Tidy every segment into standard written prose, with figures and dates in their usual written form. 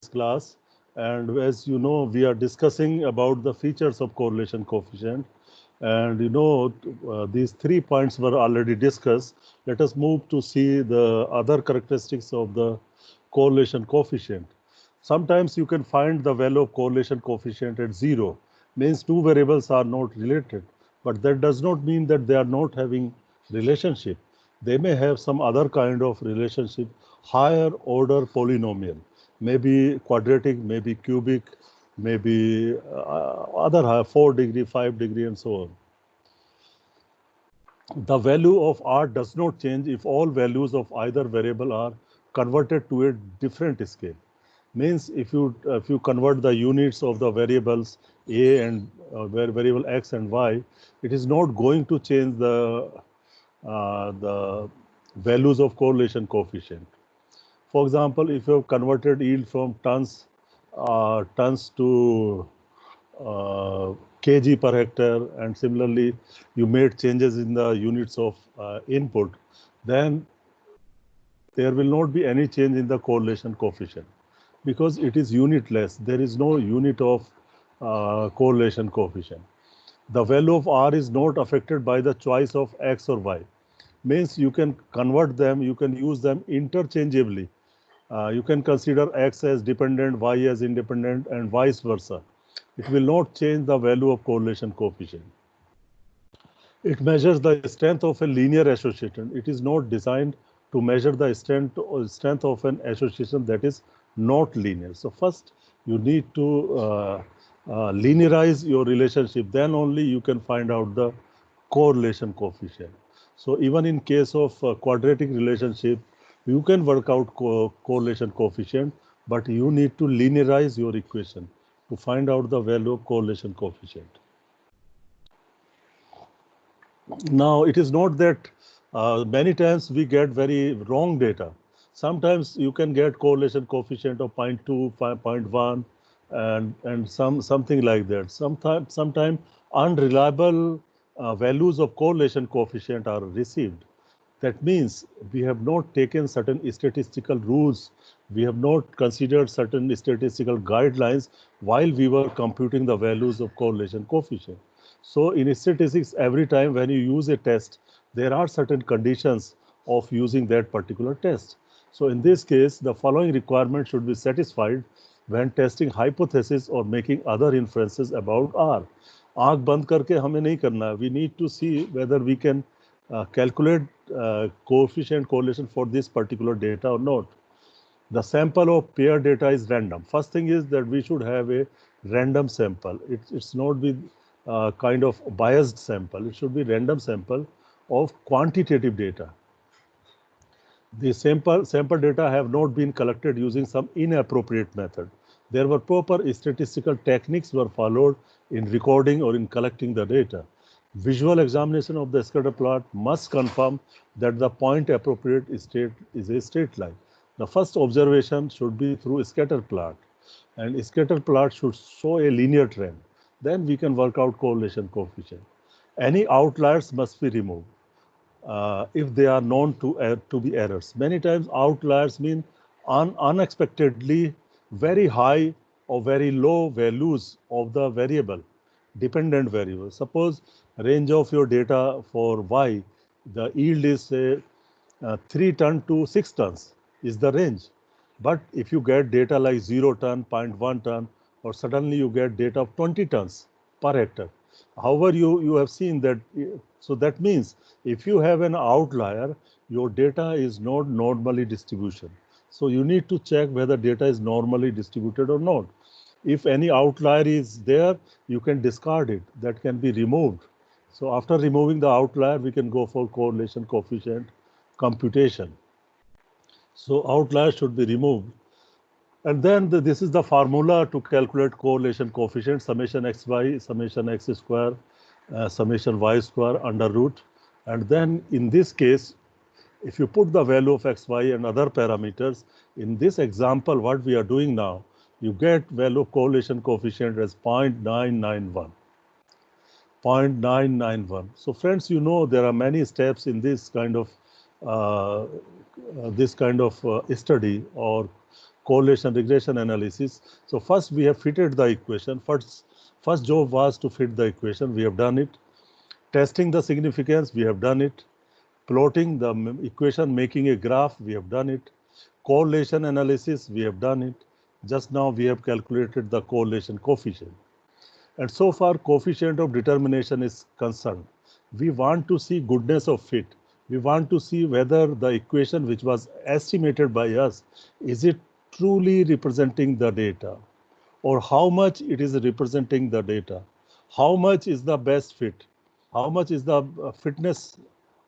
class, and as you know, we are discussing about the features of correlation coefficient. And these 3 points were already discussed. Let us move to see the other characteristics of the correlation coefficient. Sometimes you can find the value of correlation coefficient at 0, means two variables are not related, but that does not mean that they are not having relationship. They may have some other kind of relationship, higher order polynomial, maybe quadratic, maybe cubic, maybe other higher, 4 degree, 5 degree, and so on. The value of R does not change if all values of either variable are converted to a different scale. Means if you convert the units of the variables a and variable x and y, it is not going to change the values of correlation coefficient. For example, if you have converted yield from tons to kg per hectare, and similarly you made changes in the units of input, then there will not be any change in the correlation coefficient because it is unitless. There is no unit of correlation coefficient. The value of R is not affected by the choice of X or Y. Means you can convert them, you can use them interchangeably. You can consider X as dependent, Y as independent, and vice versa. It will not change the value of correlation coefficient. It measures the strength of a linear association. It is not designed to measure the strength of an association that is not linear. So first, you need to linearize your relationship. Then only you can find out the correlation coefficient. So even in case of quadratic relationship, you can work out correlation coefficient, but you need to linearize your equation to find out the value of correlation coefficient. Now, it is not that many times we get very wrong data. Sometimes you can get correlation coefficient of 0.2, 0.1, and something like that. Sometimes unreliable values of correlation coefficient are received. That means we have not taken certain statistical rules. We have not considered certain statistical guidelines while we were computing the values of correlation coefficient. So in statistics, every time when you use a test, there are certain conditions of using that particular test. So in this case, the following requirement should be satisfied when testing hypothesis or making other inferences about R. आँख बंद करके हमें नहीं करना. We need to see whether we can calculate coefficient correlation for this particular data or not. The sample of pair data is random. First thing is that we should have a random sample. It's not be kind of biased sample. It should be random sample of quantitative data. The sample data have not been collected using some inappropriate method. There were proper statistical techniques were followed in recording or in collecting the data. Visual examination of the scatter plot must confirm that the point appropriate state is a straight line. The first observation should be through a scatter plot, and a scatter plot should show a linear trend. Then we can work out correlation coefficient. Any outliers must be removed if they are known to be errors. Many times outliers mean unexpectedly very high or very low values of the variable, dependent variable. Suppose range of your data for Y, the yield is say 3 ton to 6 tons is the range. But if you get data like 0 ton, 0.1 ton, or suddenly you get data of 20 tons per hectare. However, you have seen that, so that means if you have an outlier, your data is not normally distribution. So you need to check whether data is normally distributed or not. If any outlier is there, you can discard it. That can be removed. So after removing the outlier, we can go for correlation coefficient computation. So outlier should be removed. And then this is the formula to calculate correlation coefficient, summation xy, summation x square, summation y square under root. And then in this case, if you put the value of xy and other parameters, in this example, what we are doing now, you get value of correlation coefficient as 0.991. 0.991. So friends, you know there are many steps in this kind of study or correlation regression analysis. So first we have fitted the equation. First job was to fit the equation. We have done it. Testing the significance, we have done it. Plotting the equation, making a graph, we have done it. Correlation analysis, we have done it. Just now we have calculated the correlation coefficient. And so far coefficient of determination is concerned, we want to see goodness of fit. We want to see whether the equation which was estimated by us, is it truly representing the data, or how much it is representing the data, how much is the best fit, how much is the fitness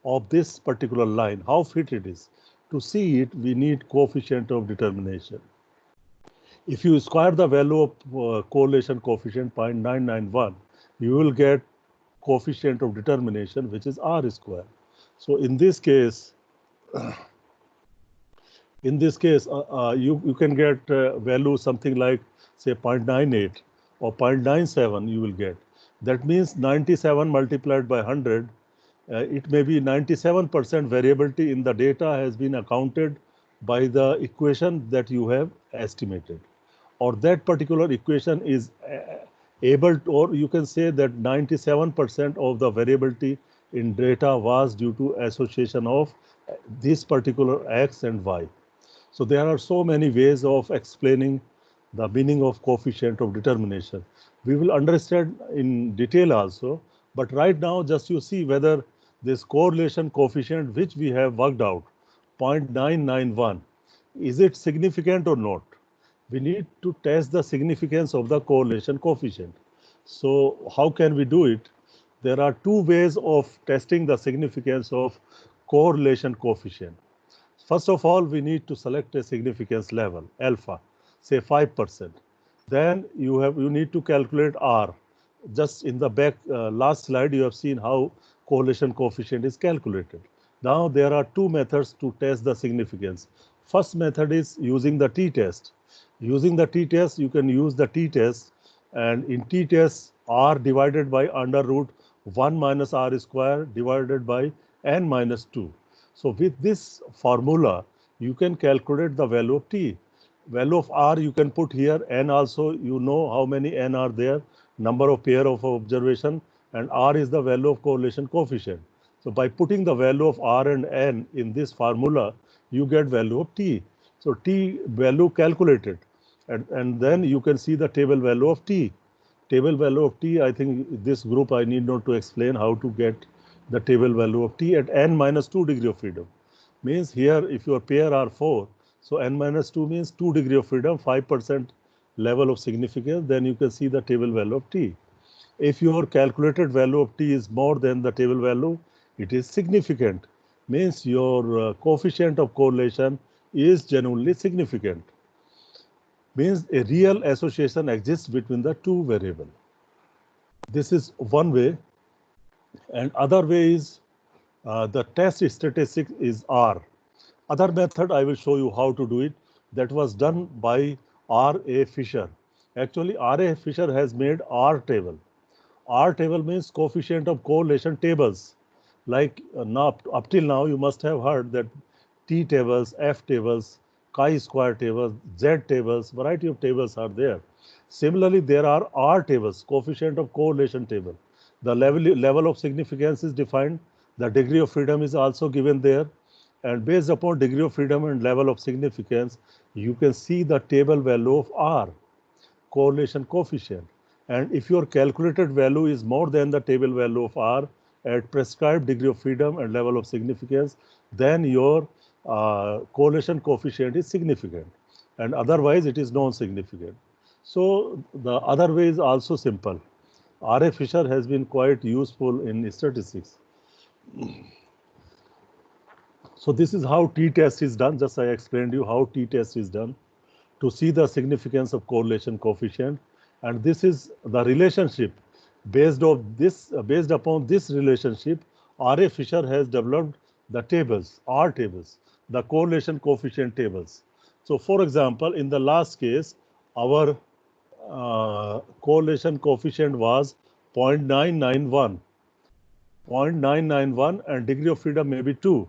of this particular line, how fit it is. To see it, we need coefficient of determination. If you square the value of correlation coefficient 0.991, you will get coefficient of determination, which is R square. So in this case, you can get value something like, say, 0.98 or 0.97 you will get. That means 97 multiplied by 100, it may be 97% variability in the data has been accounted by the equation that you have estimated. Or that particular equation is able to, or you can say that 97% of the variability in data was due to association of this particular X and Y. So there are so many ways of explaining the meaning of coefficient of determination. We will understand in detail also, but right now just you see whether this correlation coefficient which we have worked out, 0.991, is it significant or not? We need to test the significance of the correlation coefficient. So how can we do it? There are two ways of testing the significance of correlation coefficient. First of all, we need to select a significance level, alpha, say 5%. Then you need to calculate R. Just in the back last slide, you have seen how correlation coefficient is calculated. Now there are two methods to test the significance. First method is using the t-test. Using the t-test, you can use the t-test, and in t-test, R divided by under root 1 minus R square divided by n minus 2. So with this formula, you can calculate the value of t. Value of R you can put here, n also, you know how many n are there, number of pair of observation, and R is the value of correlation coefficient. So by putting the value of R and n in this formula, you get value of t. So t value calculated, and then you can see the table value of t. Table value of t, I think this group I need not to explain how to get the table value of t at n minus 2 degree of freedom. Means here if your pair are 4, so n minus 2 means 2 degree of freedom, 5% level of significance, then you can see the table value of t. If your calculated value of t is more than the table value, it is significant. Means your coefficient of correlation is genuinely significant. Means a real association exists between the two variables. This is one way. And other way is the test statistic is R. Other method I will show you how to do it. That was done by R.A. Fisher. Actually, R.A. Fisher has made R table. R table means coefficient of correlation tables. Like now, up till now, you must have heard that T tables, F tables, chi-square tables, Z tables, variety of tables are there. Similarly, there are R tables, coefficient of correlation table. The level of significance is defined. The degree of freedom is also given there. And based upon degree of freedom and level of significance, you can see the table value of R, correlation coefficient. And if your calculated value is more than the table value of R at prescribed degree of freedom and level of significance, then your correlation coefficient is significant. And otherwise, it is non-significant. So the other way is also simple. R.A. Fisher has been quite useful in statistics. So this is how t-test is done. Just I explained you how t-test is done to see the significance of correlation coefficient. And this is the relationship. Based upon this relationship, R.A. Fisher has developed the tables, R tables, the correlation coefficient tables. So for example, in the last case, our correlation coefficient was 0.991, and degree of freedom may be 2.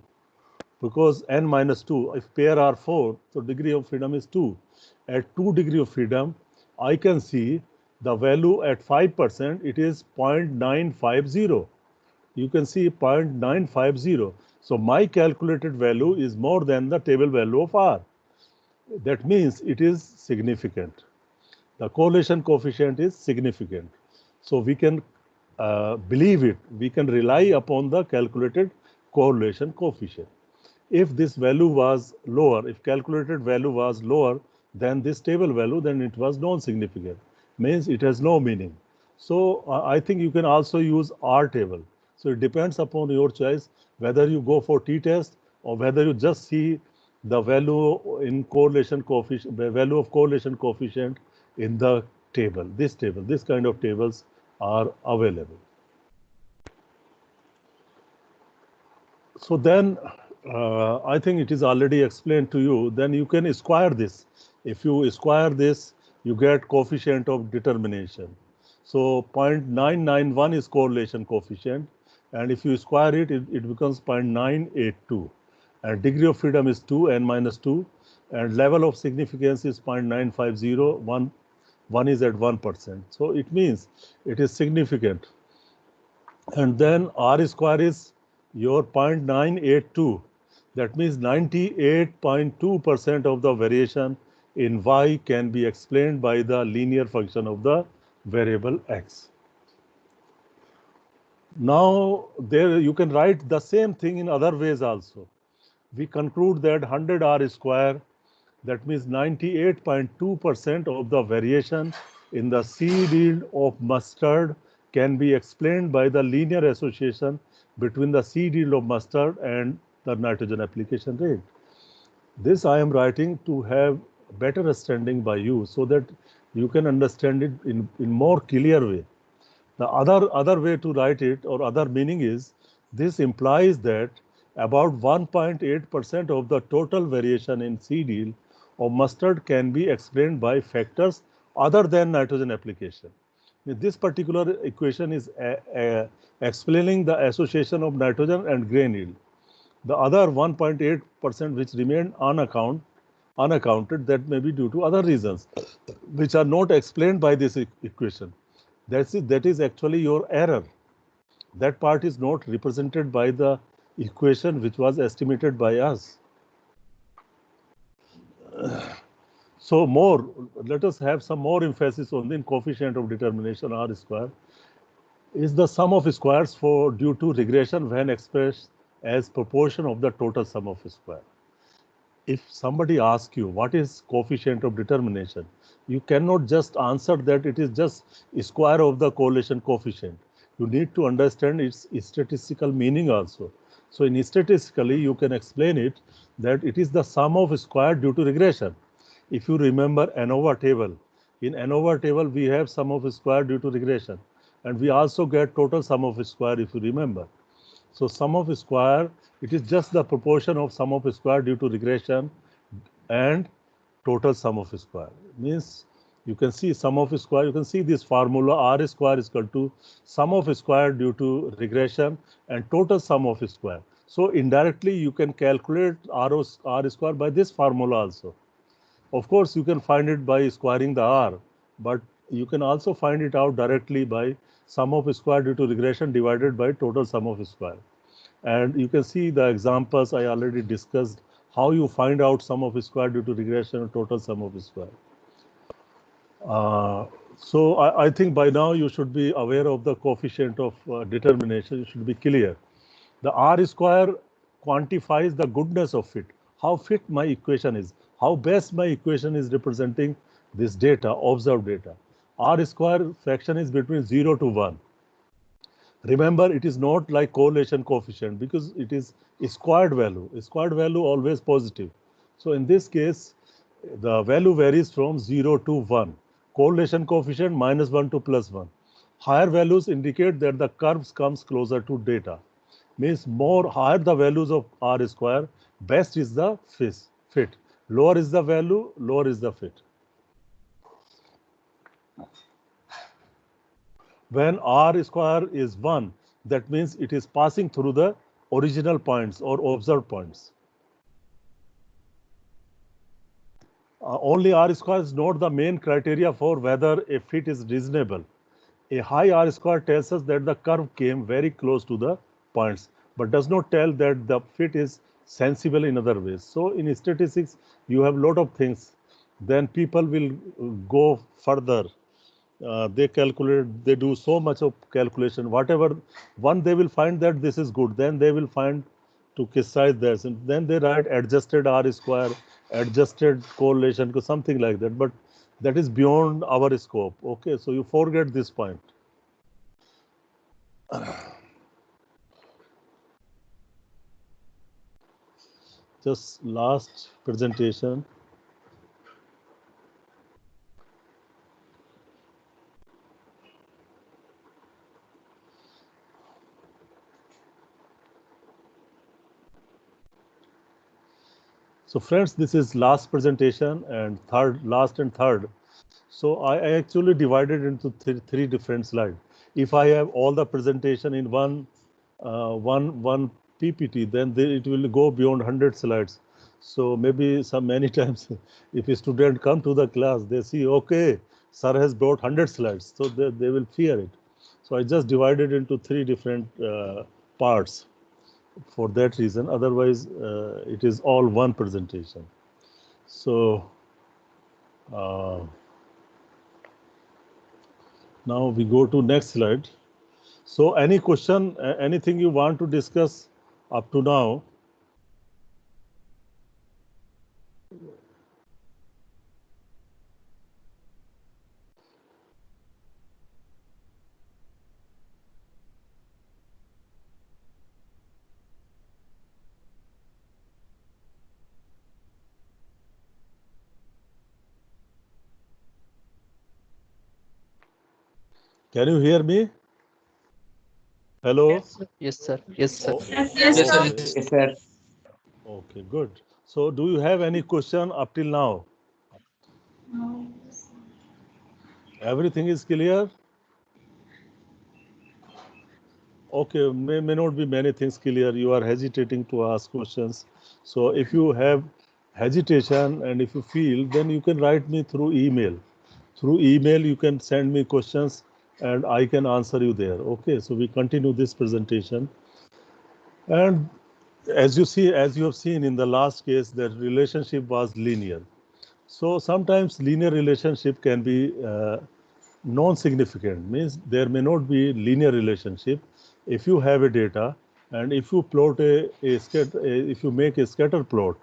because n minus 2, if pair are 4, so degree of freedom is 2. At 2 degree of freedom, I can see the value at 5%, it is 0.950. You can see 0.950. So my calculated value is more than the table value of R. That means it is significant. The correlation coefficient is significant. So we can believe it. We can rely upon the calculated correlation coefficient. If this value was lower, if calculated value was lower than this table value, then it was non-significant. Means it has no meaning. So I think you can also use R table. So it depends upon your choice whether you go for t-test or whether you just see the value in correlation coefficient, the value of correlation coefficient in the table. This kind of tables are available. So then I think it is already explained to you. Then you can square this. If you square this, you get coefficient of determination. So 0.991 is correlation coefficient. And if you square it, it becomes 0.982. And degree of freedom is 2, n minus 2. And level of significance is 0.950. One is at 1%. So it means it is significant. And then R square is your 0.982. That means 98.2% of the variation in Y can be explained by the linear function of the variable X. Now, there you can write the same thing in other ways also. We conclude that 100 R square, that means 98.2% of the variation in the seed yield of mustard can be explained by the linear association between the seed yield of mustard and the nitrogen application rate. This I am writing to have better understanding by you so that you can understand it in more clear way. The other way to write it or other meaning is this implies that about 1.8% of the total variation in seed yield of mustard can be explained by factors other than nitrogen application. This particular equation is explaining the association of nitrogen and grain yield. The other 1.8% which remain unaccounted, that may be due to other reasons which are not explained by this equation. That is actually your error. That part is not represented by the equation which was estimated by us. So let us have some more emphasis on the coefficient of determination R square. Is the sum of squares for due to regression when expressed as proportion of the total sum of square. If somebody asks you what is coefficient of determination, you cannot just answer that it is just square of the correlation coefficient. You need to understand its statistical meaning also. So in statistically, you can explain it that it is the sum of square due to regression. If you remember ANOVA table, in ANOVA table we have sum of square due to regression, and we also get total sum of square if you remember. So sum of square, it is just the proportion of sum of square due to regression and total sum of square. Means you can see sum of square, you can see this formula R square is equal to sum of square due to regression and total sum of square. So indirectly you can calculate R square by this formula also. Of course, you can find it by squaring the R, but you can also find it out directly by sum of square due to regression divided by total sum of square. And you can see the examples I already discussed, how you find out sum of square due to regression and total sum of square. So I think by now you should be aware of the coefficient of determination. It should be clear. The R square quantifies the goodness of fit, how fit my equation is, how best my equation is representing this data, observed data. R square fraction is between 0 to 1. Remember, it is not like correlation coefficient because it is a squared value. A squared value always positive. So in this case, the value varies from 0 to 1. Correlation coefficient -1 to +1. Higher values indicate that the curves comes closer to data. Means higher the values of R square, best is the fit. Lower is the value, lower is the fit. When R square is 1, that means it is passing through the original points or observed points. only R square is not the main criteria for whether a fit is reasonable. A high R square tells us that the curve came very close to the points, but does not tell that the fit is sensible in other ways. So in statistics, you have a lot of things. Then people will go further. They calculate, they do so much of calculation. Whatever, one they will find that this is good. Then they will find to criticize this, and then they write adjusted R square, adjusted correlation, something like that. But that is beyond our scope. Okay, so you forget this point. Just last presentation. So friends, this is last presentation and last and third. So I actually divided into three different slides. If I have all the presentation in one PPT, then it will go beyond 100 slides. So maybe many times, if a student come to the class, they see, okay, sir has brought 100 slides, so they will fear it. So I just divided into three different parts for that reason. Otherwise, it is all one presentation. So now we go to next slide. So any question, anything you want to discuss up to now? Can you hear me? Hello? Yes, sir. Yes, sir. Oh, Yes, sir. okay. Yes, sir. Okay, good. So do you have any question up till now? Everything is clear? Okay, may not be many things clear. You are hesitating to ask questions. So if you have hesitation and if you feel, then you can write me through email. Through email, you can send me questions and I can answer you there. Okay, so we continue this presentation. And as you have seen in the last case, the relationship was linear. So sometimes linear relationship can be non-significant, means there may not be linear relationship. If you have a data and if you plot if you make a scatter plot,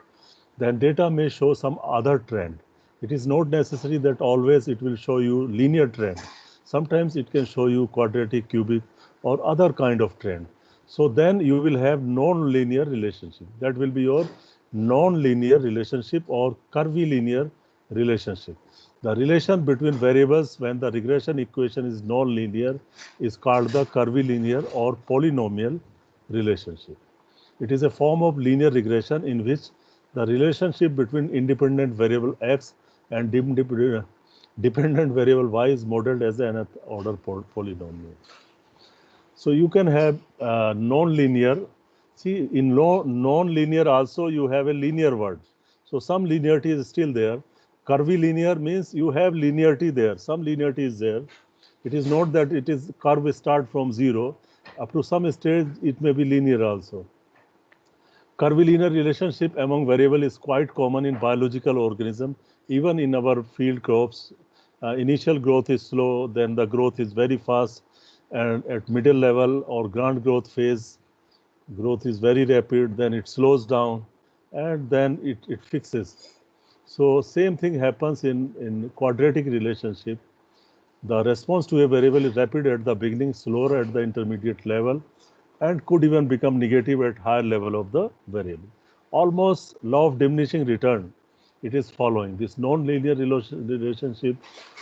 then data may show some other trend. It is not necessary that always it will show you linear trend. Sometimes it can show you quadratic, cubic, or other kind of trend. So then you will have non-linear relationship. That will be your non-linear relationship or curvilinear relationship. The relation between variables when the regression equation is non-linear is called the curvilinear or polynomial relationship. It is a form of linear regression in which the relationship between independent variable x and dependent variable y is modeled as an nth order polynomial. So you can have non-linear. See, in non-linear also you have a linear word. So some linearity is still there. Curvilinear means you have linearity there. Some linearity is there. It is not that it is curve start from zero. Up to some stage, it may be linear also. Curvilinear relationship among variable is quite common in biological organism, even in our field crops. Initial growth is slow, then the growth is very fast, and at middle level or grand growth phase, growth is very rapid, then it slows down, and then it fixes. So same thing happens in quadratic relationship. The response to a variable is rapid at the beginning, slower at the intermediate level, and could even become negative at higher level of the variable. Almost law of diminishing return, it is following. This non-linear relationship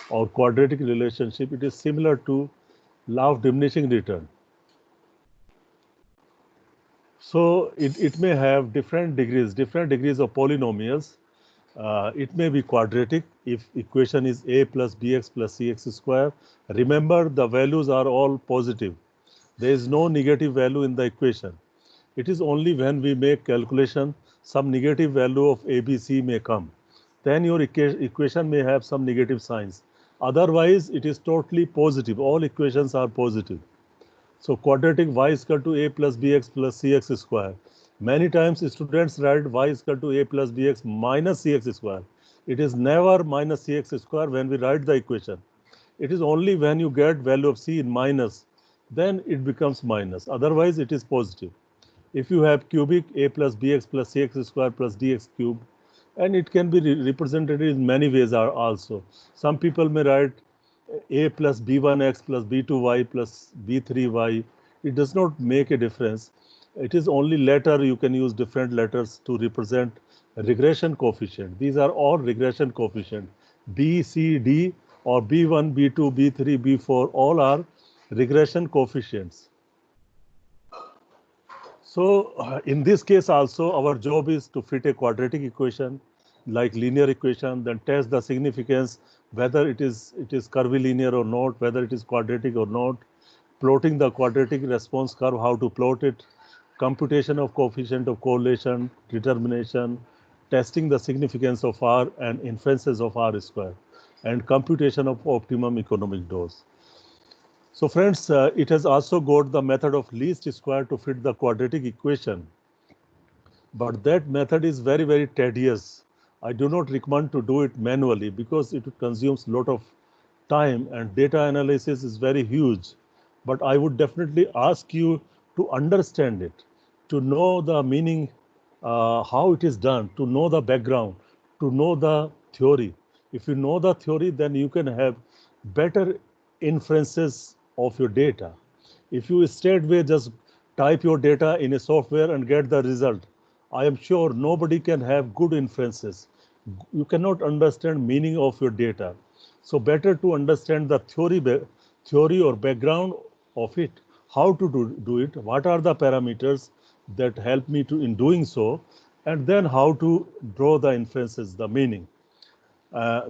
or quadratic relationship, it is similar to law of diminishing return. So it may have different degrees of polynomials. It may be quadratic if equation is a plus bx plus cx square. Remember, the values are all positive. There is no negative value in the equation. It is only when we make calculation, some negative value of ABC may come. then your equation may have some negative signs. Otherwise, it is totally positive. All equations are positive. So quadratic y is equal to a plus bx plus cx square. Many times students write y is equal to a plus bx minus cx square. It is never minus cx square when we write the equation. It is only when you get value of c in minus, then it becomes minus. Otherwise, it is positive. If you have cubic a plus bx plus cx square plus dx cube, and it can be represented in many ways also. Some people may write a plus b1x plus b2y plus b3y. It does not make a difference. It is only letter, you can use different letters to represent regression coefficient. These are all regression coefficient. B, C, D or B1, B2, B3, B4, all are regression coefficients. So in this case also, our job is to fit a quadratic equation like linear equation, then test the significance, whether it is curvilinear or not, whether it is quadratic or not, plotting the quadratic response curve, how to plot it, computation of coefficient of correlation, determination, testing the significance of R and inferences of R square, and computation of optimum economic dose. So friends, it has also got the method of least square to fit the quadratic equation. But that method is very, very tedious. I do not recommend to do it manually because it consumes a lot of time and data analysis is very huge. But I would definitely ask you to understand it, to know the meaning, how it is done, to know the background, to know the theory. If you know the theory, then you can have better inferences of your data. If you straightway just type your data in a software and get the result, I am sure nobody can have good inferences. You cannot understand meaning of your data. So better to understand the theory or background of it, how to do it, what are the parameters that help me to in doing so, and then how to draw the inferences, the meaning.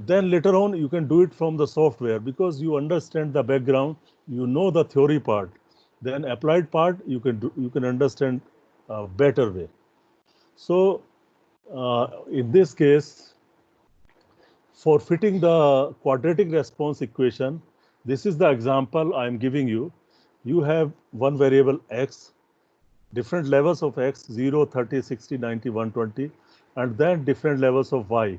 Then later on, you can do it from the software because you understand the background, you know the theory part. Then applied part, you can understand better way. So in this case, for fitting the quadratic response equation, this is the example I am giving you. You have one variable x, different levels of x, 0, 30, 60, 90, 120, and then different levels of y,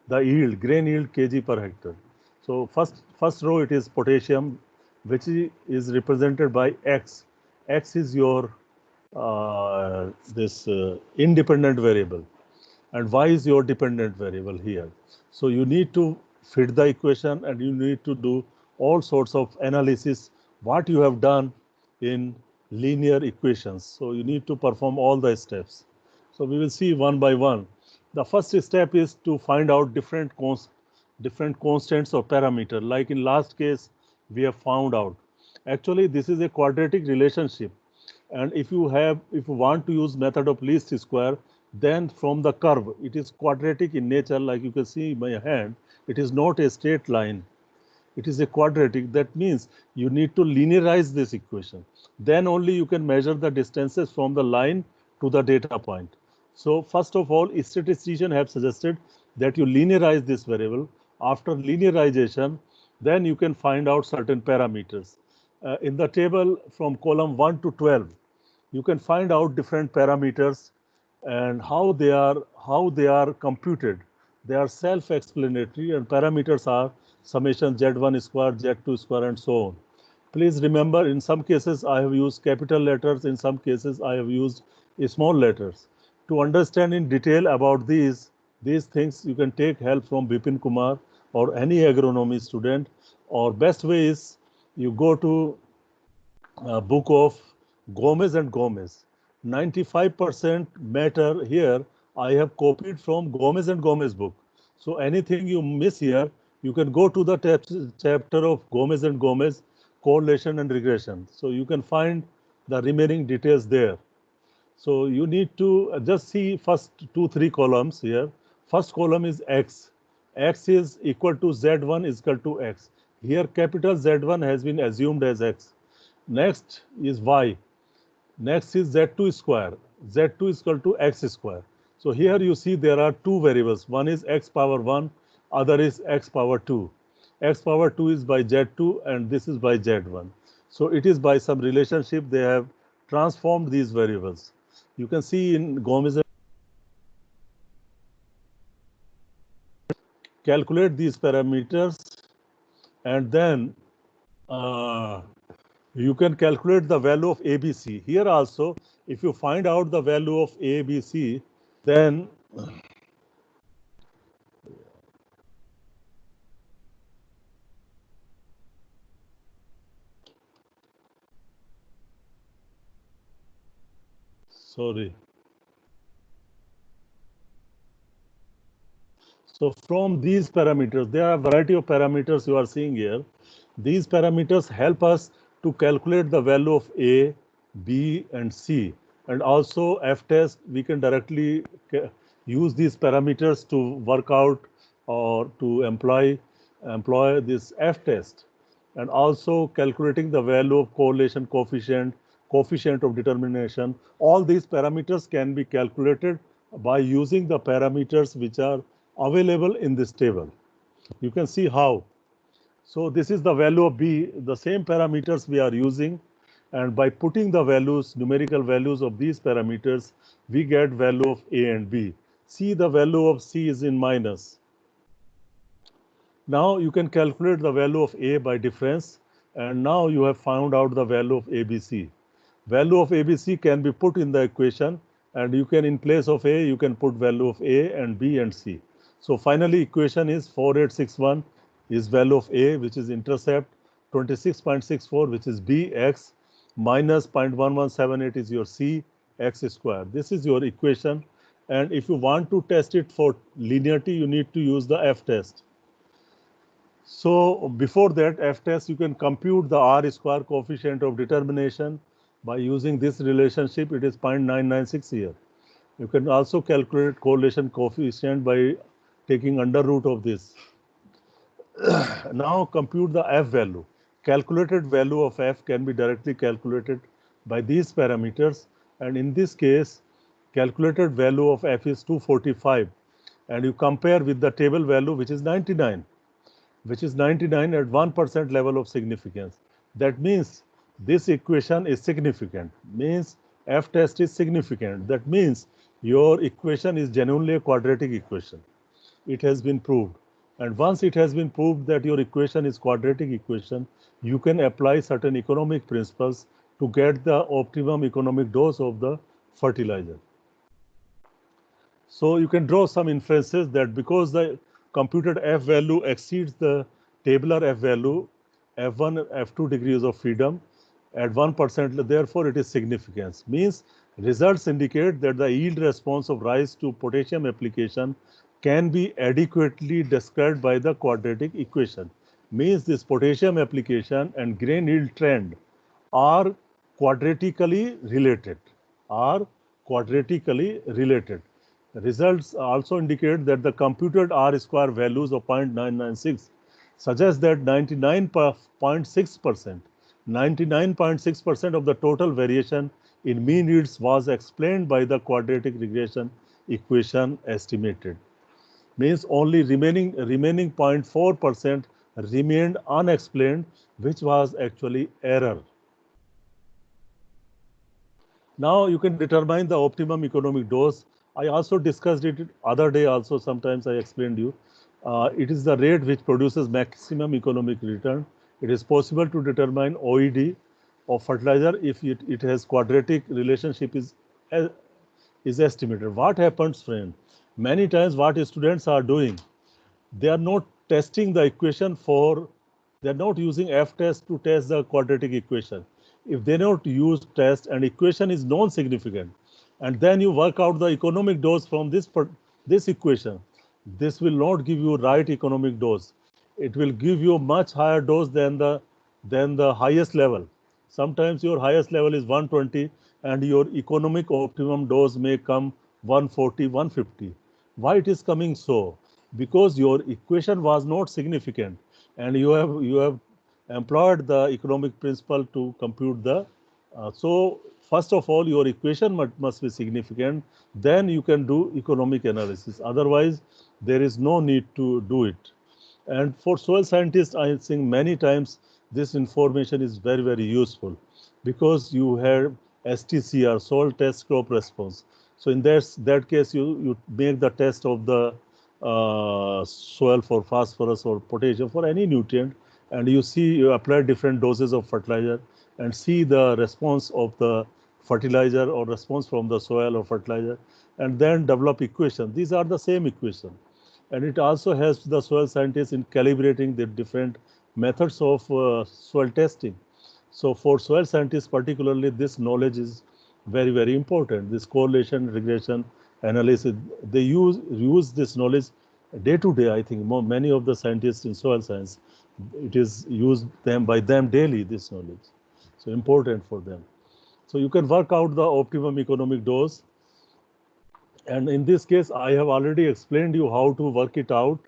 the yield, grain yield kg per hectare. So first row, it is potassium, which is represented by x. X is your independent variable, and y is your dependent variable here. So you need to fit the equation and you need to do all sorts of analysis, what you have done in linear equations. So you need to perform all the steps. So we will see one by one. The first step is to find out different constants or parameter. Like in last case, we have found out. Actually, this is a quadratic relationship. And if you want to use method of least square, then from the curve, it is quadratic in nature, like you can see in my hand. It is not a straight line. It is a quadratic. That means you need to linearize this equation. Then only you can measure the distances from the line to the data point. So first of all, statisticians have suggested that you linearize this variable. After linearization, then you can find out certain parameters. In the table from column 1 to 12, you can find out different parameters and how they are computed. They are self-explanatory, and parameters are summation z1 square, z2 square, and so on. Please remember, in some cases I have used capital letters, in some cases I have used small letters. To understand in detail about these things, you can take help from Bipin Kumar or any agronomy student, or best way is you go to book of Gomez and Gomez. 95% matter here I have copied from Gomez and Gomez book. So anything you miss here, you can go to the chapter of Gomez and Gomez, correlation and regression. So you can find the remaining details there. So you need to just see first 2-3 columns here. First column is x. X is equal to z1 is equal to x. Here capital Z1 has been assumed as x. Next is y. Next is z2 square. Z2 is equal to x square. So here you see there are two variables. One is x power 1, other is x power 2. X power 2 is by z2 and this is by z1. So it is by some relationship they have transformed these variables. You can see in Gomez, calculate these parameters, and then you can calculate the value of ABC. Here also, if you find out the value of ABC, then sorry. So from these parameters, there are a variety of parameters you are seeing here. These parameters help us to calculate the value of A, B, and C. And also F-test, we can directly use these parameters to work out or to employ this F-test. And also calculating the value of correlation coefficient, coefficient of determination. All these parameters can be calculated by using the parameters which are available in this table. You can see how. So this is the value of B, the same parameters we are using, and by putting the values, numerical values of these parameters, we get value of A and B. See, the value of C is in minus. Now you can calculate the value of A by difference, and now you have found out the value of ABC. Value of ABC can be put in the equation, and you can, in place of A, you can put value of A and B and C. So finally, equation is 4861 is value of A, which is intercept, 26.64, which is B, X, minus 0.1178 is your C, X square. This is your equation. And if you want to test it for linearity, you need to use the F-test. So before that F-test, you can compute the R square coefficient of determination by using this relationship. It is 0.996 here. You can also calculate correlation coefficient by taking under root of this. Now compute the F value. Calculated value of F can be directly calculated by these parameters, and in this case, calculated value of F is 245, and you compare with the table value, which is 99, which is 99 at 1% level of significance. That means this equation is significant, means F test is significant. That means your equation is genuinely a quadratic equation. It has been proved. And once it has been proved that your equation is quadratic equation, you can apply certain economic principles to get the optimum economic dose of the fertilizer. So you can draw some inferences that because the computed F value exceeds the tabular F value, F1, F2 degrees of freedom at 1%, therefore it is significance. Means results indicate that the yield response of rice to potassium application can be adequately described by the quadratic equation. Means this potassium application and grain yield trend are quadratically related, are quadratically related. Results also indicate that the computed R square values of 0.996 suggest that 99.6% of the total variation in mean yields was explained by the quadratic regression equation estimated. Means only remaining 0.4% remained unexplained, which was actually error. Now you can determine the optimum economic dose. I also discussed it other day also, sometimes I explained you. It is the rate which produces maximum economic return. It is possible to determine OED of fertilizer if it has quadratic relationship is estimated. What happens, friend? Many times what students are doing, they are not testing the equation for, they are not using F-test to test the quadratic equation. If they don't use test and equation is non-significant, and then you work out the economic dose from this equation, this will not give you right economic dose. It will give you much higher dose than the highest level. Sometimes your highest level is 120 and your economic optimum dose may come 140, 150. Why it is coming so? Because your equation was not significant and you have employed the economic principle to compute the so first of all, your equation must be significant. Then you can do economic analysis. Otherwise, there is no need to do it. And for soil scientists, I think many times this information is very, very useful because you have STCR, soil test crop response. So in that case, you make the test of the soil for phosphorus or potassium for any nutrient, and you apply different doses of fertilizer and see the response of the fertilizer or response from the soil or fertilizer, and then develop equation. These are the same equation, and it also helps the soil scientists in calibrating the different methods of soil testing. So for soil scientists particularly, this knowledge is very, very important. This correlation, regression, analysis, they use this knowledge day to day. I think many of the scientists in soil science, it is used by them daily, this knowledge. So important for them. So you can work out the optimum economic dose. And in this case, I have already explained you how to work it out.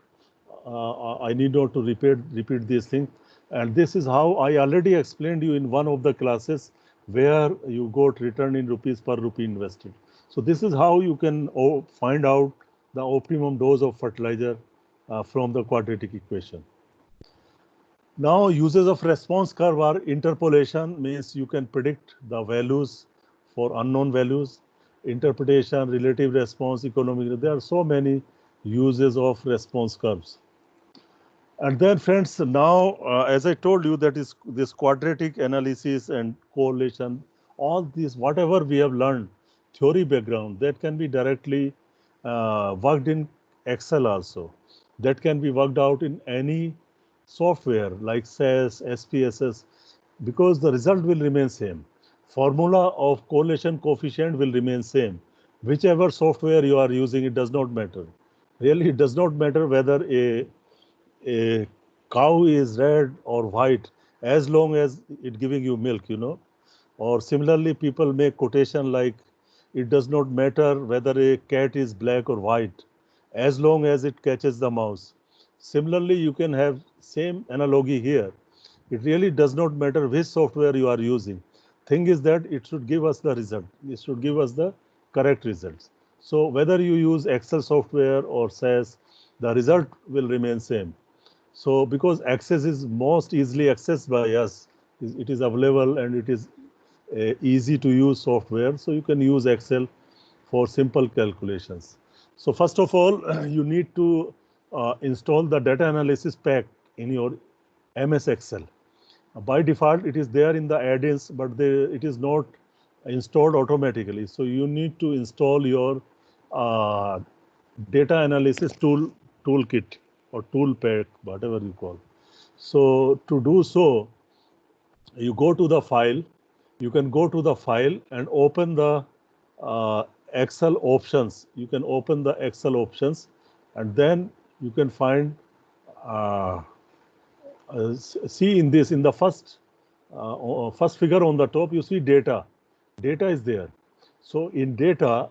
I need not to repeat this thing. And this is how I already explained you in one of the classes where you got return in rupees per rupee invested. So this is how you can find out the optimum dose of fertilizer from the quadratic equation. Now, uses of response curve are interpolation, means you can predict the values for unknown values. Interpretation, relative response, economic, there are so many uses of response curves. And then friends, now as I told you, that is this quadratic analysis and correlation, all these, whatever we have learned, theory background, that can be directly worked in Excel also. That can be worked out in any software like SAS, SPSS, because the result will remain same. Formula of correlation coefficient will remain same. Whichever software you are using, it does not matter. Really, it does not matter whether a cow is red or white, as long as it giving you milk, Or similarly, people make quotation like, it does not matter whether a cat is black or white, as long as it catches the mouse. Similarly, you can have same analogy here. It really does not matter which software you are using. Thing is that it should give us the result. It should give us the correct results. So whether you use Excel software or SAS, the result will remain same. So because Access is most easily accessed by us, it is available and it is easy to use software. So you can use Excel for simple calculations. So first of all, you need to install the data analysis pack in your MS Excel. By default, it is there in the add-ins, but it is not installed automatically. So you need to install your data analysis toolkit or tool pack, whatever you call. So to do so, you go to the file. You can go to the file and open the Excel options. You can open the Excel options, and then you can find see in the first figure on the top, you see data. Data is there. So in data,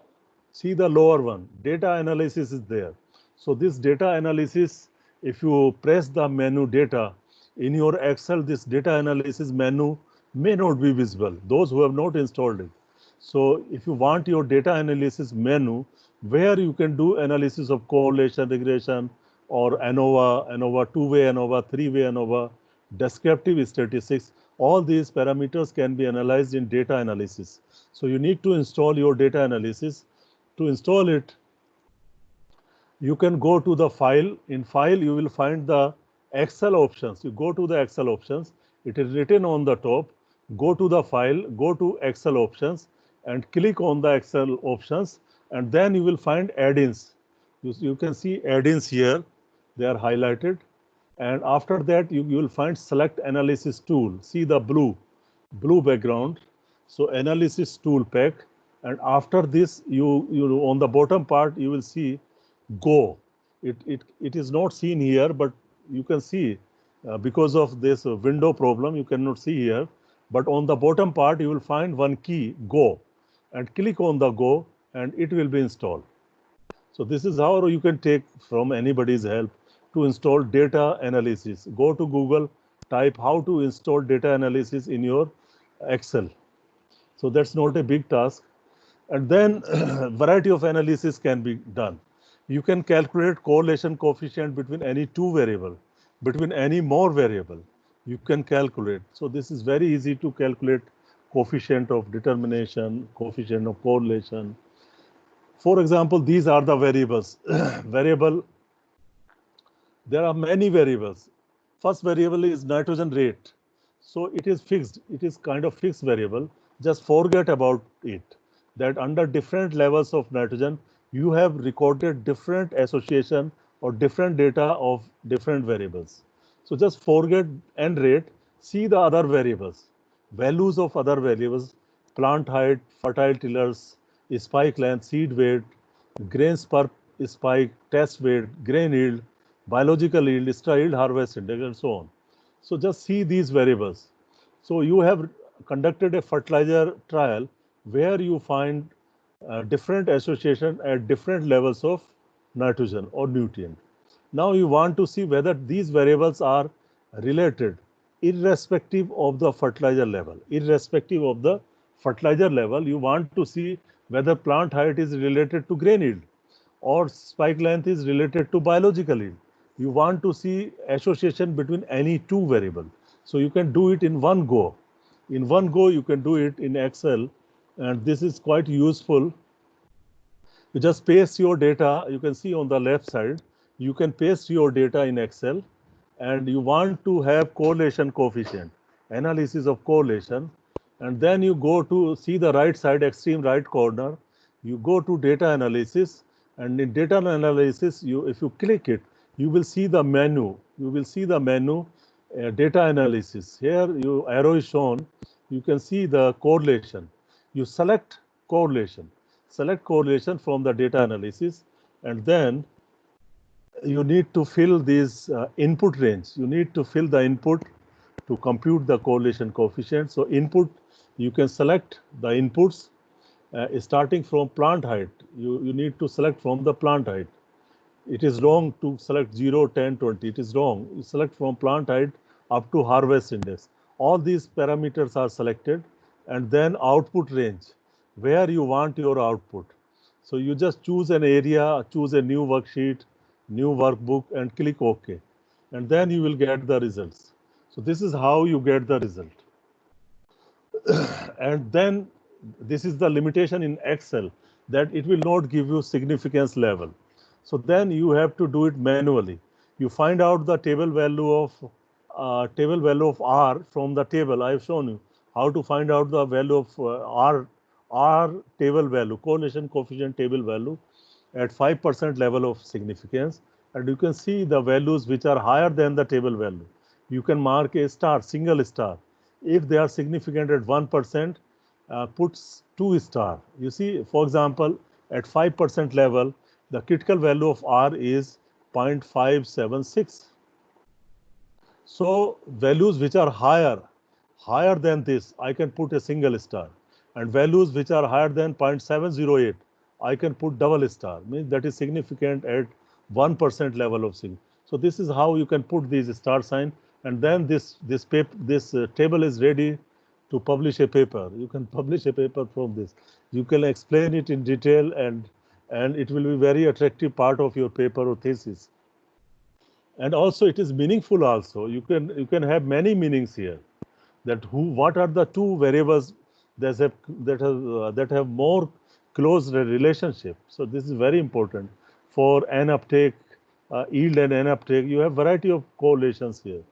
see the lower one, data analysis is there. So this data analysis, if you press the menu data in your Excel, this data analysis menu may not be visible, those who have not installed it. So if you want your data analysis menu, where you can do analysis of correlation, regression, or ANOVA, two-way ANOVA, three-way ANOVA, descriptive statistics, all these parameters can be analyzed in data analysis. So you need to install your data analysis. To install it, you can go to the file. In file, you will find the Excel options. You go to the Excel options. It is written on the top. Go to the file, go to Excel options, and click on the Excel options. And then you will find add-ins. You can see add-ins here. They are highlighted. And after that, you will find select analysis tool. See the blue background. So analysis tool pack. And after this, you on the bottom part, you will see Go. It is not seen here, but you can see because of this window problem, you cannot see here. But on the bottom part, you will find one key, Go. And click on the Go, and it will be installed. So this is how you can take from anybody's help to install data analysis. Go to Google, type how to install data analysis in your Excel. So that's not a big task. And then variety of analysis can be done. You can calculate correlation coefficient between any two variable, between any more variable. You can calculate. So this is very easy to calculate coefficient of determination, coefficient of correlation. For example, these are the variables. Variable, there are many variables. First variable is nitrogen rate. So it is fixed. It is kind of fixed variable. Just forget about it. That under different levels of nitrogen, you have recorded different association or different data of different variables. So just forget N rate. See the other variables. Values of other variables, plant height, fertile tillers, spike length, seed weight, grains per spike, test weight, grain yield, biological yield, extra yield, harvest index, and so on. So just see these variables. So you have conducted a fertilizer trial where you find different association at different levels of nitrogen or nutrient. Now you want to see whether these variables are related irrespective of the fertilizer level. Irrespective of the fertilizer level, you want to see whether plant height is related to grain yield or spike length is related to biological yield. You want to see association between any two variable. So you can do it in one go. In one go, you can do it in Excel, and this is quite useful. You just paste your data. You can see on the left side, you can paste your data in Excel, and you want to have correlation coefficient, analysis of correlation, and then you go to see the right side, extreme right corner. You go to data analysis, and in data analysis, if you click it, you will see the menu. You will see the menu, data analysis. Here, your arrow is shown. You can see the correlation. You select correlation. Select correlation from the data analysis, and then you need to fill this input range. You need to fill the input to compute the correlation coefficient. So input, you can select the inputs starting from plant height. You need to select from the plant height. It is wrong to select 0, 10, 20. It is wrong. You select from plant height up to harvest index. All these parameters are selected, and then output range, where you want your output. So you just choose an area, choose a new worksheet, new workbook, and click OK. And then you will get the results. So this is how you get the result. And then this is the limitation in Excel, that it will not give you significance level. So then you have to do it manually. You find out the table value of R from the table. I have shown you how to find out the value of R table value, correlation coefficient table value at 5% level of significance. And you can see the values which are higher than the table value. You can mark a star, single star. If they are significant at 1%, puts 2 star. You see, for example, at 5% level, the critical value of R is 0.576. So values which are higher than this, I can put a single star. And values which are higher than 0.708, I can put double star. Means that is significant at 1% level of significance. So this is how you can put these star sign, and then this table is ready to publish a paper. You can publish a paper from this. You can explain it in detail, and it will be very attractive part of your paper or thesis. And also it is meaningful also. You can have many meanings here. That what are the two variables that have more close relationship. So this is very important for N uptake, yield and N uptake. You have variety of correlations here.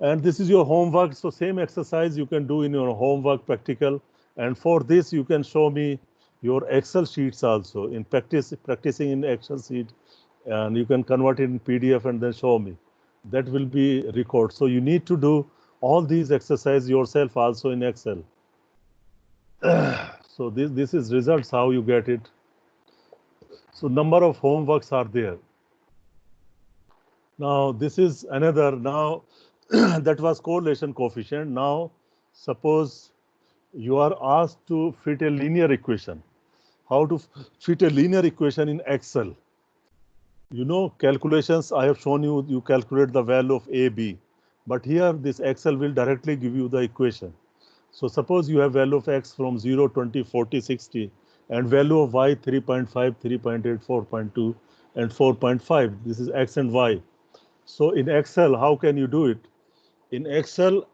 And this is your homework. So same exercise you can do in your homework practical. And for this, you can show me your Excel sheets also in practicing in Excel sheet, and you can convert it in PDF and then show me. That will be record. So you need to do all these exercises yourself also in Excel. So this is results, how you get it. So number of homeworks are there. Now this is another, now that was correlation coefficient. Now suppose you are asked to fit a linear equation. How to fit a linear equation in Excel? You know, calculations, I have shown you, you calculate the value of A, B. But here this Excel will directly give you the equation. So suppose you have value of x from 0, 20, 40, 60, and value of y 3.5, 3.8, 4.2, and 4.5. This is x and y. So in Excel, how can you do it? In Excel,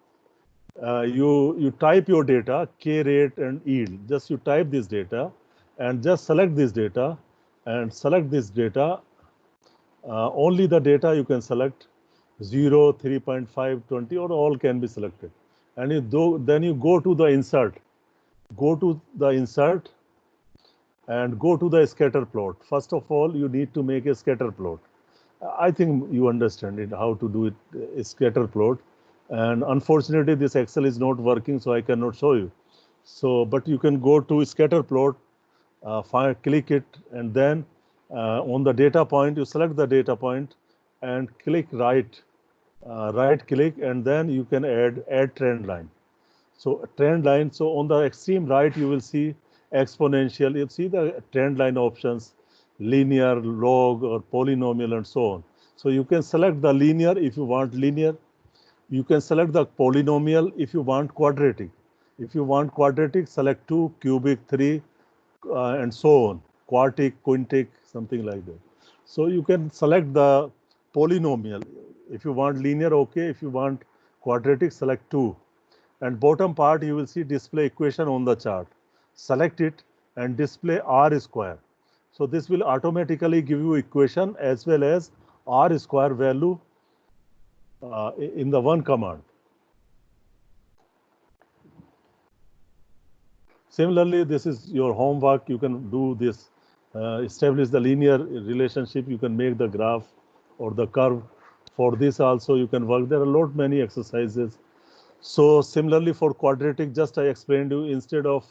you type your data, K rate and yield. Just you type this data and just select this data and select this data. Only the data you can select 0, 3.5, 20, or all can be selected. And then you go to the insert. Go to the insert and go to the scatter plot. First of all, you need to make a scatter plot. I think you understand it, how to do it, a scatter plot. And unfortunately, this Excel is not working, so I cannot show you. So, but you can go to scatter plot, click it, and then on the data point, you select the data point and click right click, and then you can add trend line. So trend line, so on the extreme right, you will see exponential, you see the trend line options, linear, log, or polynomial, and so on. So you can select the linear if you want linear. You can select the polynomial if you want quadratic. If you want quadratic, select 2, cubic 3, and so on, quartic, quintic, something like that. So you can select the polynomial. If you want linear, okay. If you want quadratic, select 2. And bottom part, you will see display equation on the chart. Select it and display R square. So this will automatically give you equation as well as R square value in the one command. Similarly, this is your homework. You can do this, establish the linear relationship. You can make the graph or the curve. For this also, you can work. There are a lot many exercises. So similarly for quadratic, just I explained you, instead of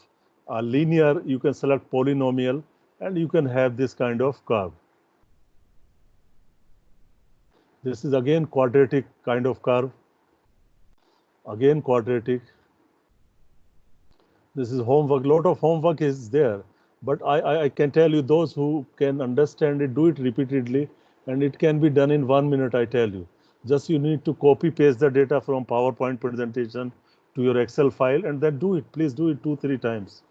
linear, you can select polynomial and you can have this kind of curve. This is again quadratic kind of curve. Again quadratic. This is homework. Lot of homework is there, but I can tell you, those who can understand it, do it repeatedly, and it can be done in 1 minute, I tell you. Just you need to copy paste the data from PowerPoint presentation to your Excel file and then do it. Please do it 2-3 times.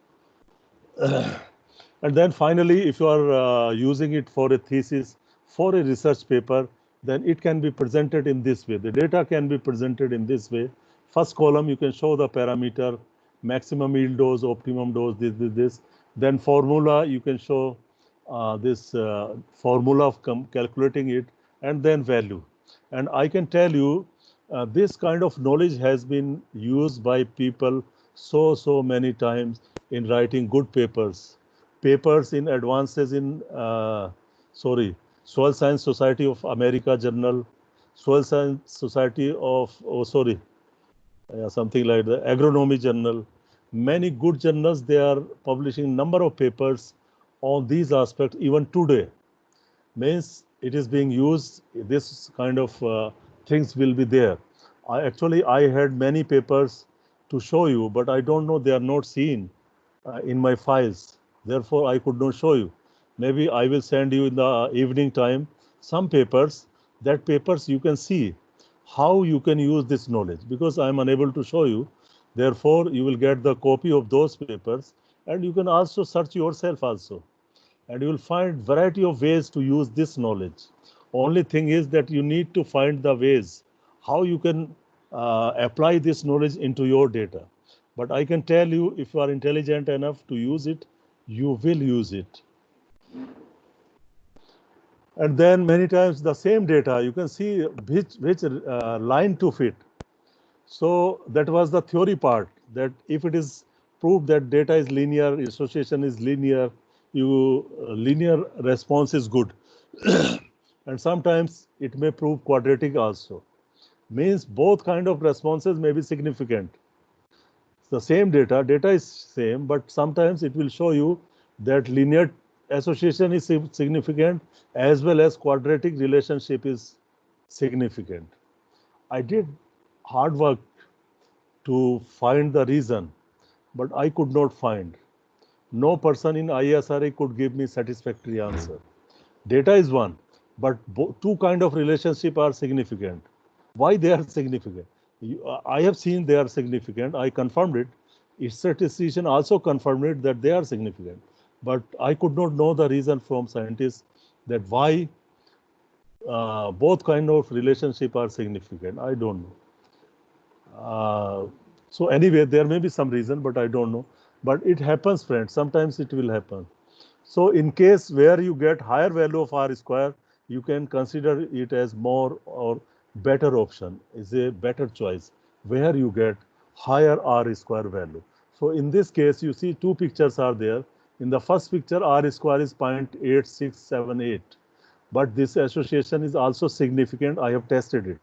And then finally, if you are using it for a thesis, for a research paper, then it can be presented in this way. The data can be presented in this way. First column, you can show the parameter, maximum yield dose, optimum dose, this. Then formula, you can show this formula of calculating it, and then value. And I can tell you, this kind of knowledge has been used by people so many times in writing good papers. Papers in advances in, Soil Science Society of America Journal, Soil Science Society of, something like the Agronomy Journal. Many good journals, they are publishing number of papers on these aspects even today. Means it is being used, this kind of things will be there. I had many papers to show you, but I don't know, they are not seen in my files. Therefore, I could not show you. Maybe I will send you in the evening time some papers. That papers you can see how you can use this knowledge, because I am unable to show you. Therefore, you will get the copy of those papers, and you can also search yourself also. And you will find variety of ways to use this knowledge. Only thing is that you need to find the ways how you can apply this knowledge into your data. But I can tell you, if you are intelligent enough to use it, you will use it. And then many times the same data, you can see which line to fit. So that was the theory part, that if it is proved that data is linear, association is linear, linear response is good. And sometimes it may prove quadratic also. Means both kind of responses may be significant. The same data is same, but sometimes it will show you that linear association is significant as well as quadratic relationship is significant. I did hard work to find the reason, but I could not find. No person in ISRA could give me satisfactory answer. Data is one, but two kind of relationship are significant. Why they are significant? I have seen they are significant. I confirmed it. statistician also confirmed it that they are significant. But I could not know the reason from scientists that why both kind of relationship are significant. I don't know. So anyway, there may be some reason, but I don't know. But it happens, friends. Sometimes it will happen. So in case where you get higher value of R square, you can consider it as more or better option, is a better choice, where you get higher R square value. So in this case, you see two pictures are there. In the first picture, R square is 0.8678. But this association is also significant. I have tested it.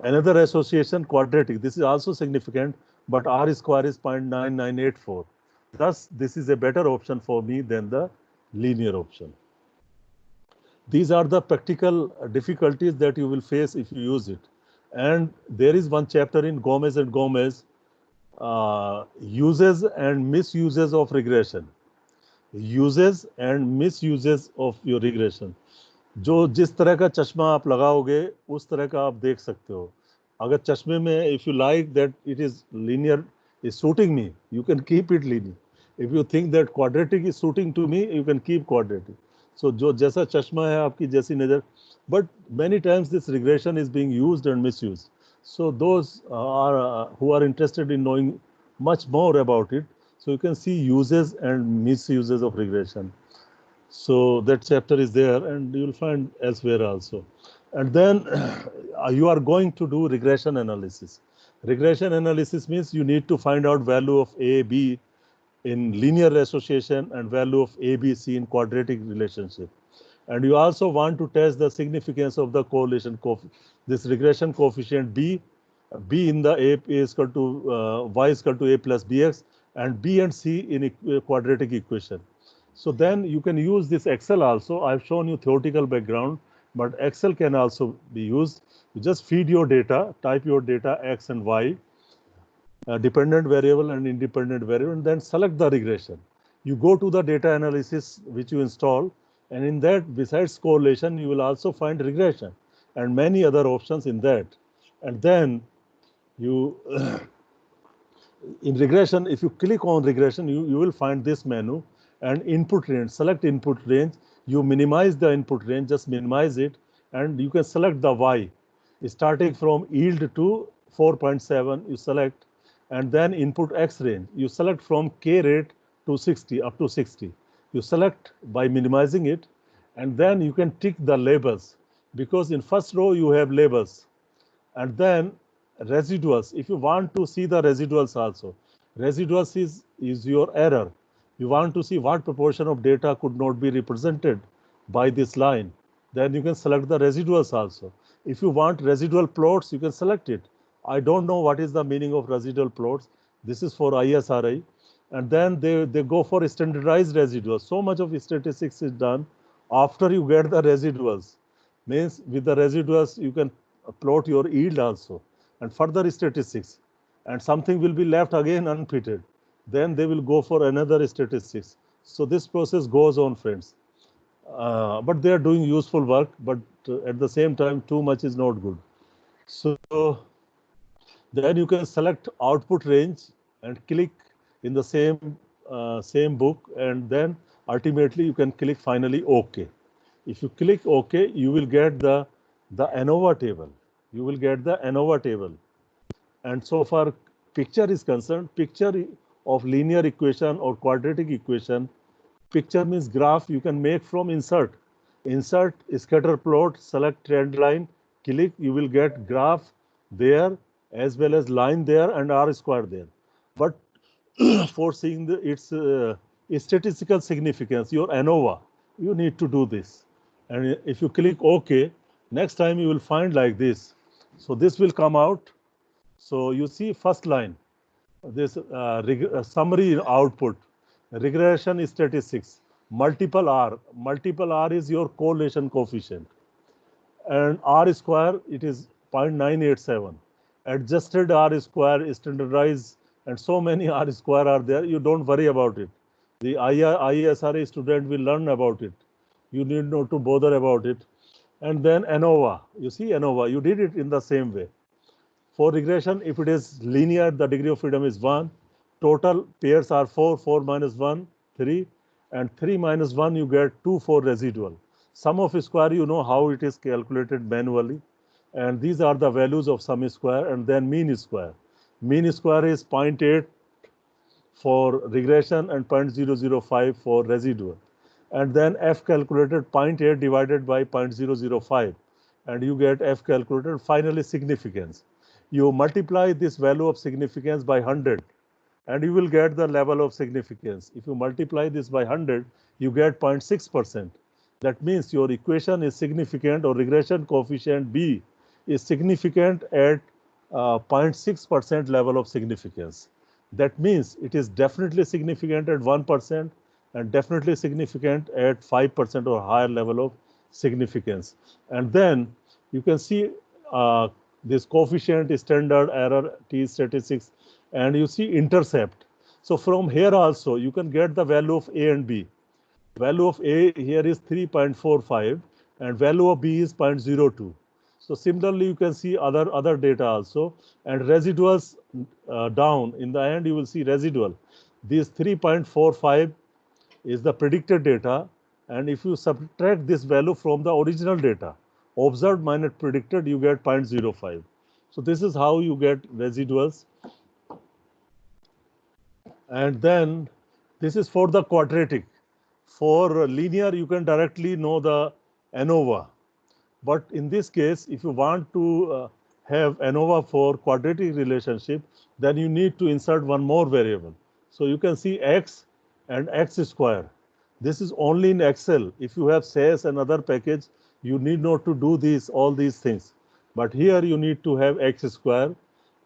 Another association, quadratic. This is also significant, but R square is 0.9984. Thus, this is a better option for me than the linear option. These are the practical difficulties that you will face if you use it. And there is one chapter in Gomez and Gomez, uses and misuses of regression. Uses and misuses of your regression. जो जिस तरह का चश्मा आप लगाओगे उस तरह का आप देख सकते हो. अगर चश्मे में if you like that it is linear is suiting me, you can keep it linear. If you think that quadratic is suiting to me, you can keep quadratic. So जो जैसा चश्मा है आपकी जैसी नज़र, but many times this regression is being used and misused. So those are who are interested in knowing much more about it, so you can see uses and misuses of regression. So that chapter is there, and you will find elsewhere also. And then you are going to do regression analysis. Regression analysis means you need to find out value of A, B in linear association and value of A, B, C in quadratic relationship. And you also want to test the significance of the correlation this regression coefficient B in the A is equal to Y is equal to A plus BX, and B and C in a quadratic equation. So then you can use this Excel also. I've shown you theoretical background, but Excel can also be used. You just feed your data, type your data X and Y, dependent variable and independent variable, and then select the regression. You go to the data analysis which you install, and in that, besides correlation, you will also find regression and many other options in that. And then you, in regression, if you click on regression, you will find this menu and input range. Select input range. You minimize the input range, just minimize it, and you can select the Y. Starting from yield to 4.7, you select, and then input X range. You select from K rate to 60, up to 60. You select by minimizing it, and then you can tick the labels, because in first row you have labels. And then residuals, if you want to see the residuals also. Residuals is your error. You want to see what proportion of data could not be represented by this line. Then you can select the residuals also. If you want residual plots, you can select it. I don't know what is the meaning of residual plots. This is for ISRI. And then they go for standardized residuals. So much of statistics is done after you get the residuals. Means with the residuals, you can plot your yield also and further statistics. And something will be left again unfitted. Then they will go for another statistics. So this process goes on, friends. But they are doing useful work, but at the same time, too much is not good. So then you can select output range and click in the same book, and then ultimately you can click finally OK. If you click OK, you will get the ANOVA table. You will get the ANOVA table. And so far picture is concerned, picture of linear equation or quadratic equation, picture means graph you can make from insert. Insert scatter plot, select trend line, click, you will get graph there as well as line there and R square there. But for seeing its statistical significance, your ANOVA, you need to do this. And if you click OK, next time you will find like this. So this will come out. So you see first line, this summary output, regression statistics, multiple R. Multiple R is your correlation coefficient. And R square, it is 0.987. Adjusted R square, standardized, and so many R square are there. You don't worry about it. The ISRA student will learn about it. You need not to bother about it. And then ANOVA. You see ANOVA, you did it in the same way. For regression, if it is linear, the degree of freedom is 1. total pairs are 4, 4 minus 1, 3, and 3 minus 1, you get 2, 4 residual. Sum of square, you know how it is calculated manually. And these are the values of sum square and then mean square. Mean square is 0.8 for regression and 0.005 for residual. And then F calculated 0.8 divided by 0.005, and you get F calculated finally significance. You multiply this value of significance by 100 and you will get the level of significance. If you multiply this by 100, you get 0.6%. That means your equation is significant, or regression coefficient B is significant at 0.6% level of significance. That means it is definitely significant at 1% and definitely significant at 5% or higher level of significance. And then you can see this coefficient, standard error, T statistics, and you see intercept. So from here also you can get the value of A and B. Value of A here is 3.45 and value of B is 0.02. So similarly, you can see other data also, and residuals down. In the end, you will see residual. This 3.45 is the predicted data, and if you subtract this value from the original data, observed minus predicted, you get 0.05. So this is how you get residuals. And then this is for the quadratic. For linear, you can directly know the ANOVA. But in this case, if you want to have ANOVA for quadratic relationship, then you need to insert one more variable. So you can see x and x square. This is only in Excel. If you have SAS and other package, you need not to do all these things. But here you need to have x square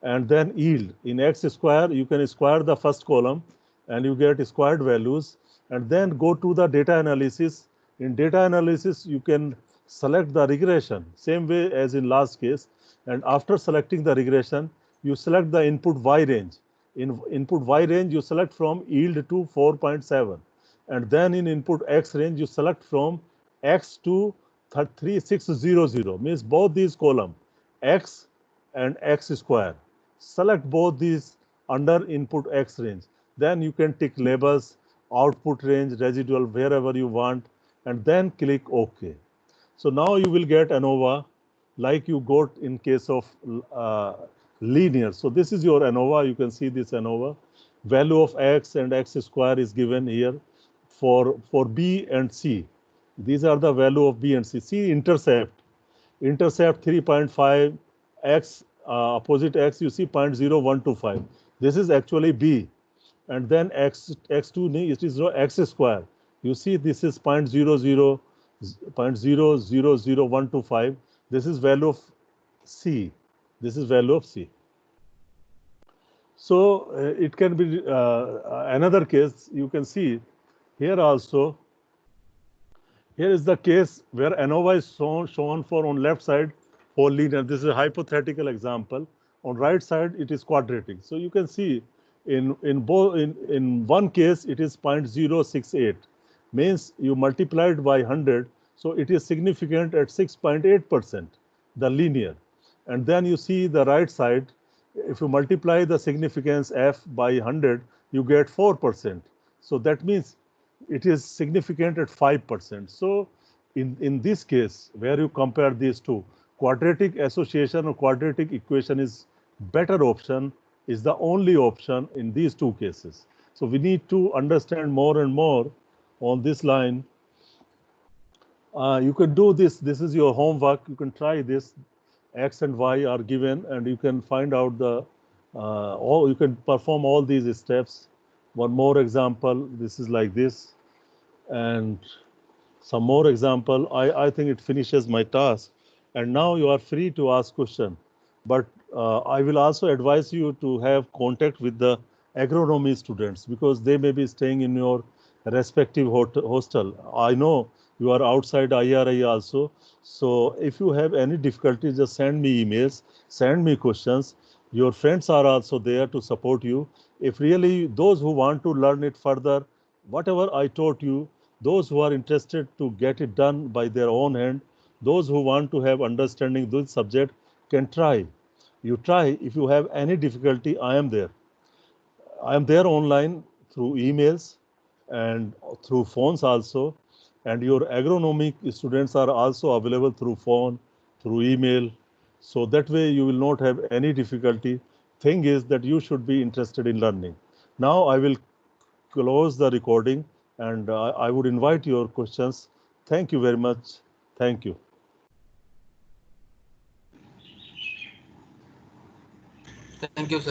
and then yield. In x square, you can square the first column and you get squared values, and then go to the data analysis. In data analysis, you can select the regression, same way as in last case. And after selecting the regression, you select the input Y range. In input Y range, you select from yield to 4.7. And then in input X range, you select from X to 3600, means both these column, X and X square. Select both these under input X range. Then you can tick labels, output range, residual, wherever you want, and then click OK. So now you will get ANOVA like you got in case of linear. So this is your ANOVA. You can see this ANOVA. Value of X and X square is given here for B and C. These are the value of B and C. C intercept. Intercept 3.5, X opposite X, you see 0.0125. This is actually B. And then X2, it is X square. You see this is 0.000125. This is value of C. This is value of C. So it can be another case. You can see here also. Here is the case where ANOVA is shown for on left side for linear. This is a hypothetical example. On right side, it is quadratic. So you can see in one case, it is 0.068. Means you multiplied by 100. So it is significant at 6.8%, the linear. And then you see the right side. If you multiply the significance F by 100, you get 4%. So that means it is significant at 5%. So in this case, where you compare these two, quadratic association or quadratic equation is better option, is the only option in these two cases. So we need to understand more and more on this line. You can do this. This is your homework. You can try this. X and Y are given, and you can find out you can perform all these steps. One more example. This is like this. And some more example. I think it finishes my task. And now you are free to ask question. But I will also advise you to have contact with the agronomy students, because they may be staying in your respective hostel. I know you are outside IRI also. So if you have any difficulty, just send me emails, send me questions. Your friends are also there to support you. If really those who want to learn it further, whatever I taught you, those who are interested to get it done by their own hand, those who want to have understanding this subject can try. You try. If you have any difficulty, I am there. I am there online through emails and through phones also. And your agronomic students are also available through phone, through email. So that way you will not have any difficulty. Thing is that you should be interested in learning. Now I will close the recording and I would invite your questions. Thank you very much. Thank you. Thank you, sir.